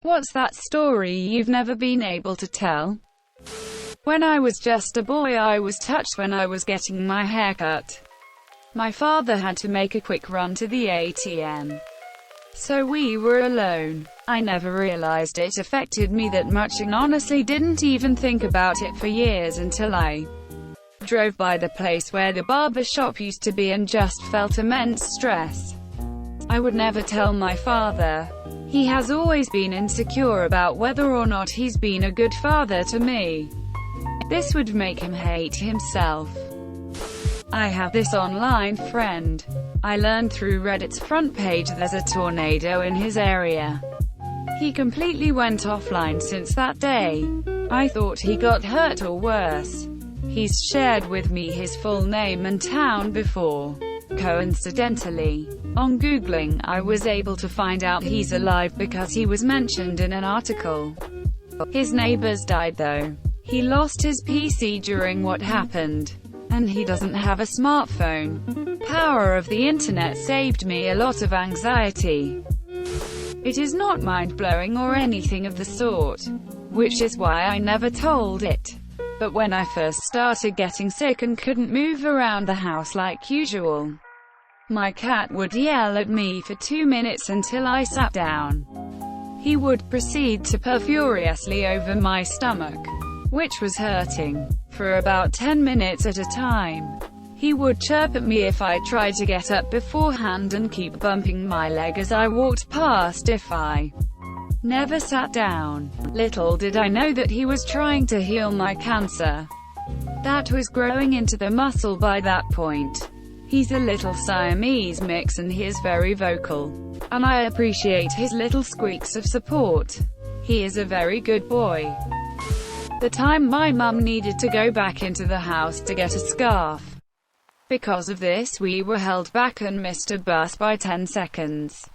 What's that story you've never been able to tell? When I was just a boy, I was touched when I was getting my hair cut. My father had to make a quick run to the ATM. So we were alone. I never realized it affected me that much and honestly didn't even think about it for years until I drove by the place where the barber shop used to be and just felt immense stress. I would never tell my father. He has always been insecure about whether or not he's been a good father to me. This would make him hate himself. I have this online friend. I learned through Reddit's front page there's a tornado in his area. He completely went offline since that day. I thought he got hurt or worse. He's shared with me his full name and town before. Coincidentally, on Googling, I was able to find out he's alive because he was mentioned in an article. His neighbors died though. He lost his PC during what happened. And he doesn't have a smartphone. Power of the internet saved me a lot of anxiety. It is not mind-blowing or anything of the sort, which is why I never told it. But when I first started getting sick and couldn't move around the house like usual, my cat would yell at me for 2 minutes until I sat down. He would proceed to purr furiously over my stomach, which was hurting, for about 10 minutes at a time. He would chirp at me if I tried to get up beforehand and keep bumping my leg as I walked past if I never sat down. Little did I know that he was trying to heal my cancer. That was growing into the muscle by that point. He's a little Siamese mix and he is very vocal. And I appreciate his little squeaks of support. He is a very good boy. The time my mum needed to go back into the house to get a scarf. Because of this we were held back and missed a bus by 10 seconds.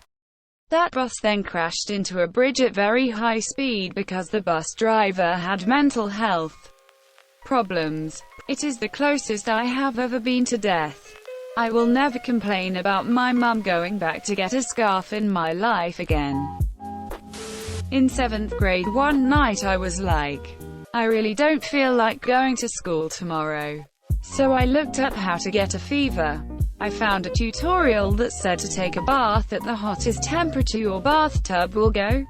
That bus then crashed into a bridge at very high speed because the bus driver had mental health problems. It is the closest I have ever been to death. I will never complain about my mum going back to get a scarf in my life again. In 7th grade one night I was like, I really don't feel like going to school tomorrow. So I looked up how to get a fever. I found a tutorial that said to take a bath at the hottest temperature your bathtub will go,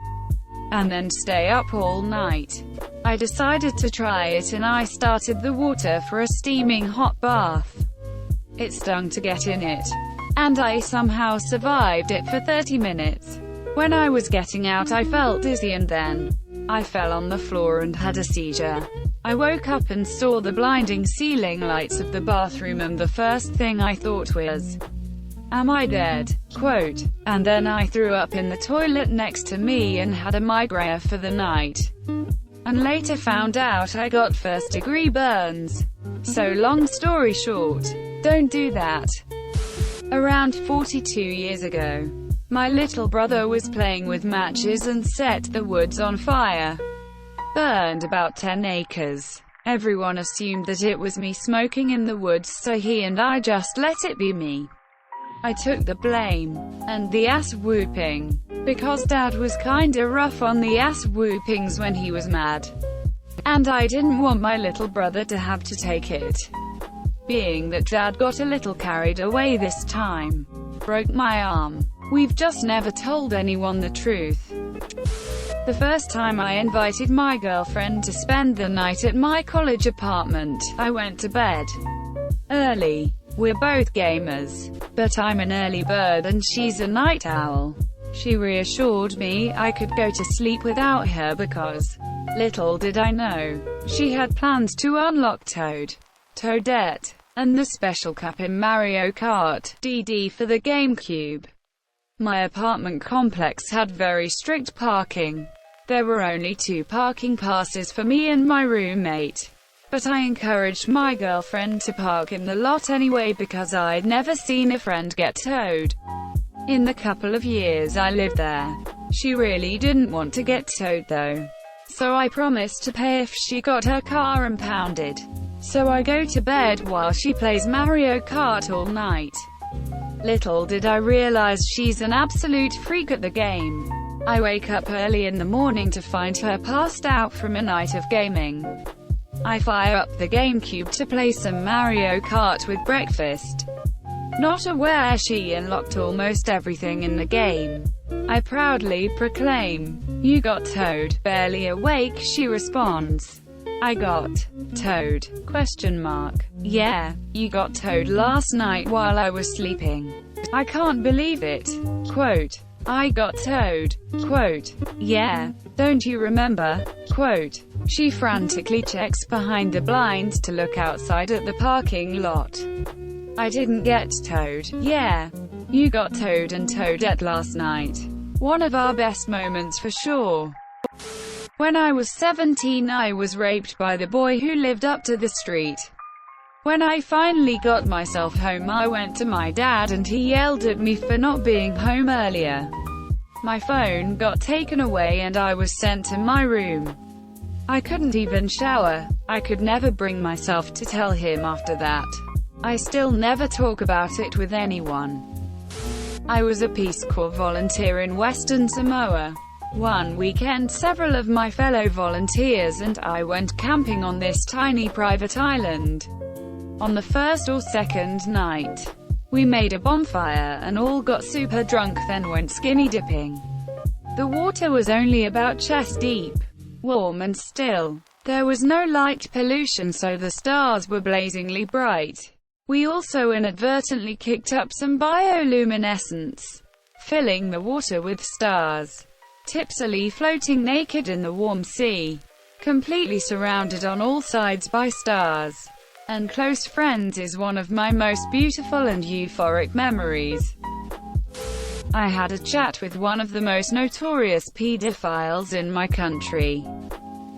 and then stay up all night. I decided to try it and I started the water for a steaming hot bath. It stung to get in it, and I somehow survived it for 30 minutes. When I was getting out I felt dizzy and then I fell on the floor and had a seizure. I woke up and saw the blinding ceiling lights of the bathroom and the first thing I thought was, am I dead? Quote, and then I threw up in the toilet next to me and had a migraine for the night. And later found out I got first-degree burns. So long story short, don't do that. Around 42 years ago, my little brother was playing with matches and set the woods on fire. Burned about 10 acres. Everyone assumed that it was me smoking in the woods, so he and I just let it be me. I took the blame. And the ass whooping. Because Dad was kinda rough on the ass whoopings when he was mad. And I didn't want my little brother to have to take it. Being that Dad got a little carried away this time. Broke my arm. We've just never told anyone the truth. The first time I invited my girlfriend to spend the night at my college apartment, I went to bed early. We're both gamers, but I'm an early bird and she's a night owl. She reassured me I could go to sleep without her because, little did I know, she had plans to unlock Toadette, and the special cup in Mario Kart DD for the GameCube. My apartment complex had very strict parking. There were only 2 parking passes for me and my roommate. But I encouraged my girlfriend to park in the lot anyway because I'd never seen a friend get towed. In the couple of years I lived there, she really didn't want to get towed though. So I promised to pay if she got her car impounded. So I go to bed while she plays Mario Kart all night. Little did I realize she's an absolute freak at the game. I wake up early in the morning to find her passed out from a night of gaming. I fire up the GameCube to play some Mario Kart with breakfast. Not aware she unlocked almost everything in the game. I proudly proclaim, "You got towed." Barely awake, she responds, "I got towed? ? Yeah, you got towed last night while I was sleeping. I can't believe it. Quote, I got towed. Quote, yeah, don't you remember? Quote, she frantically checks behind the blinds to look outside at the parking lot. I didn't get towed. Yeah, you got towed and towed at last night. One of our best moments for sure. When I was 17, I was raped by the boy who lived up to the street. When I finally got myself home, I went to my dad and he yelled at me for not being home earlier. My phone got taken away and I was sent to my room. I couldn't even shower. I could never bring myself to tell him after that. I still never talk about it with anyone. I was a Peace Corps volunteer in Western Samoa. One weekend, several of my fellow volunteers and I went camping on this tiny private island. On the first or second night, we made a bonfire and all got super drunk, then went skinny dipping. The water was only about chest deep, warm and still. There was no light pollution, so the stars were blazingly bright. We also inadvertently kicked up some bioluminescence, filling the water with stars. Tipsily floating naked in the warm sea, completely surrounded on all sides by stars and close friends, is one of my most beautiful and euphoric memories. I had a chat with one of the most notorious pedophiles in my country.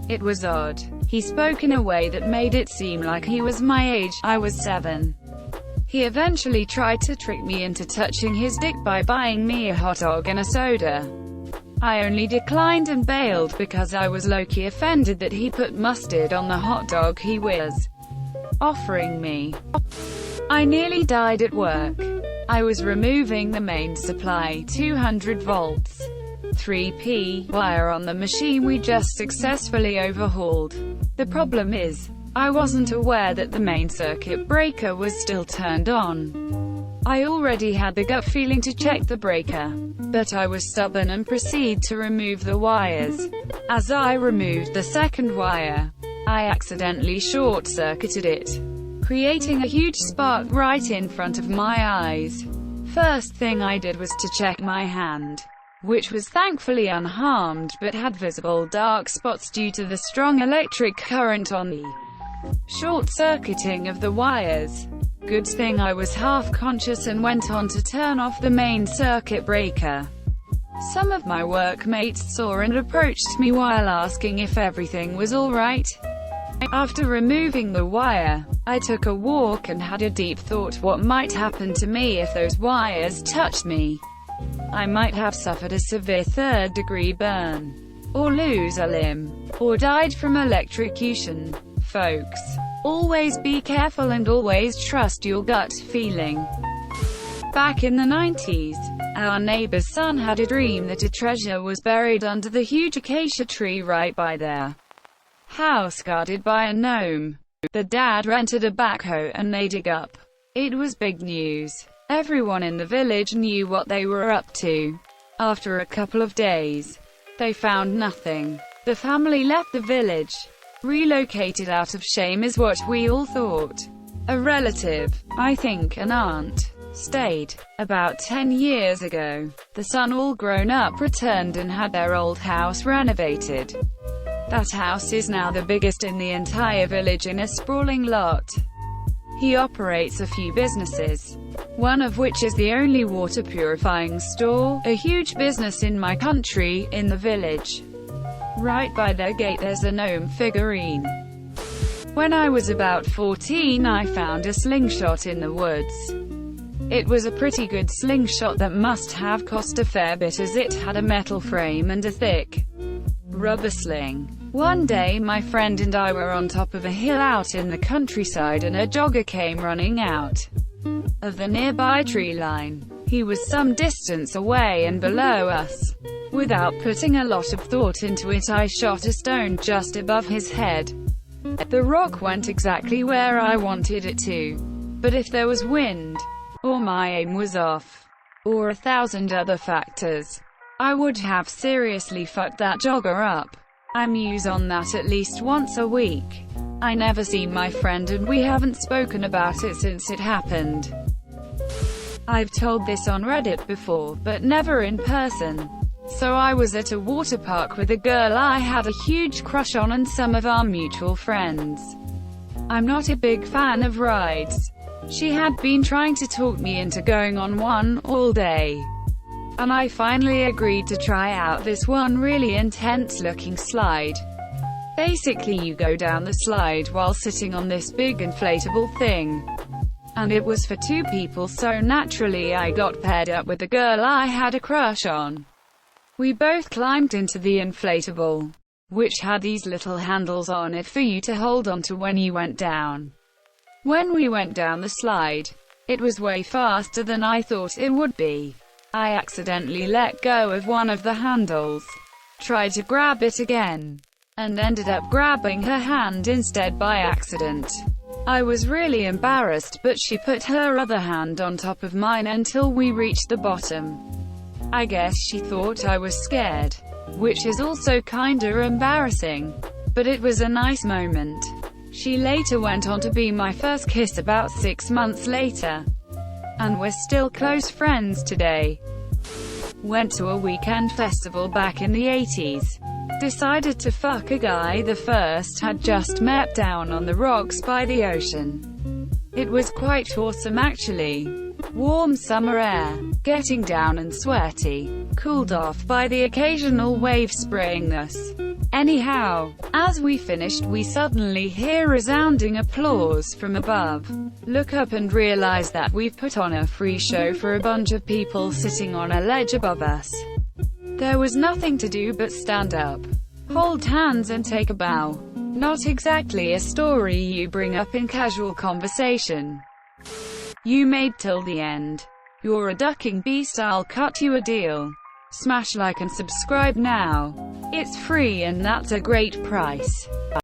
It was odd. He spoke in a way that made it seem like he was my age. I was 7. He eventually tried to trick me into touching his dick by buying me a hot dog and a soda. I only declined and bailed because I was low-key offended that he put mustard on the hot dog he was offering me. I nearly died at work. I was removing the main supply 200 volts 3P wire on the machine we just successfully overhauled. The problem is, I wasn't aware that the main circuit breaker was still turned on. I already had the gut feeling to check the breaker, but I was stubborn and proceeded to remove the wires. As I removed the second wire, I accidentally short-circuited it, creating a huge spark right in front of my eyes. First thing I did was to check my hand, which was thankfully unharmed but had visible dark spots due to the strong electric current on the short-circuiting of the wires. Good thing I was half-conscious and went on to turn off the main circuit breaker. Some of my workmates saw and approached me while asking if everything was alright. After removing the wire, I took a walk and had a deep thought: what might happen to me if those wires touched me? I might have suffered a severe third-degree burn, or lose a limb, or died from electrocution. Folks, always be careful and always trust your gut feeling. Back in the 90s, our neighbor's son had a dream that a treasure was buried under the huge acacia tree right by their house, guarded by a gnome. The dad rented a backhoe and they dig up. It was big news. Everyone in the village knew what they were up to. After a couple of days, they found nothing. The family left the village. Relocated out of shame is what we all thought. A relative, I think an aunt, stayed. About 10 years ago, the son, all grown up, returned and had their old house renovated. That house is now the biggest in the entire village in a sprawling lot. He operates a few businesses, one of which is the only water purifying store, a huge business in my country, in the village. Right by their gate there's a gnome figurine. When I was about 14, I found a slingshot in the woods. It was a pretty good slingshot that must have cost a fair bit, as it had a metal frame and a thick rubber sling. One day my friend and I were on top of a hill out in the countryside and a jogger came running out of the nearby tree line. He was some distance away and below us. Without putting a lot of thought into it, I shot a stone just above his head. The rock went exactly where I wanted it to. But if there was wind, or my aim was off, or 1,000 other factors, I would have seriously fucked that jogger up. I muse on that at least once a week. I never see my friend and we haven't spoken about it since it happened. I've told this on Reddit before, but never in person. So I was at a water park with a girl I had a huge crush on and some of our mutual friends. I'm not a big fan of rides. She had been trying to talk me into going on one all day, and I finally agreed to try out this one really intense looking slide. Basically you go down the slide while sitting on this big inflatable thing. And it was for 2 people, so naturally I got paired up with the girl I had a crush on. We both climbed into the inflatable, which had these little handles on it for you to hold onto when you went down. When we went down the slide, it was way faster than I thought it would be. I accidentally let go of one of the handles, tried to grab it again, and ended up grabbing her hand instead by accident. I was really embarrassed, but she put her other hand on top of mine until we reached the bottom. I guess she thought I was scared, which is also kinda embarrassing, but it was a nice moment. She later went on to be my first kiss about 6 months later, and we're still close friends today. Went to a weekend festival back in the 80s. Decided to fuck a guy the first had just met down on the rocks by the ocean. It was quite awesome actually. Warm summer air, getting down and sweaty, cooled off by the occasional wave spraying us. Anyhow, as we finished we suddenly hear resounding applause from above. Look up and realize that we've put on a free show for a bunch of people sitting on a ledge above us. There was nothing to do but stand up, hold hands and take a bow. Not exactly a story you bring up in casual conversation. You made till the end. You're a ducking beast, I'll cut you a deal. Smash like and subscribe now. It's free and that's a great price.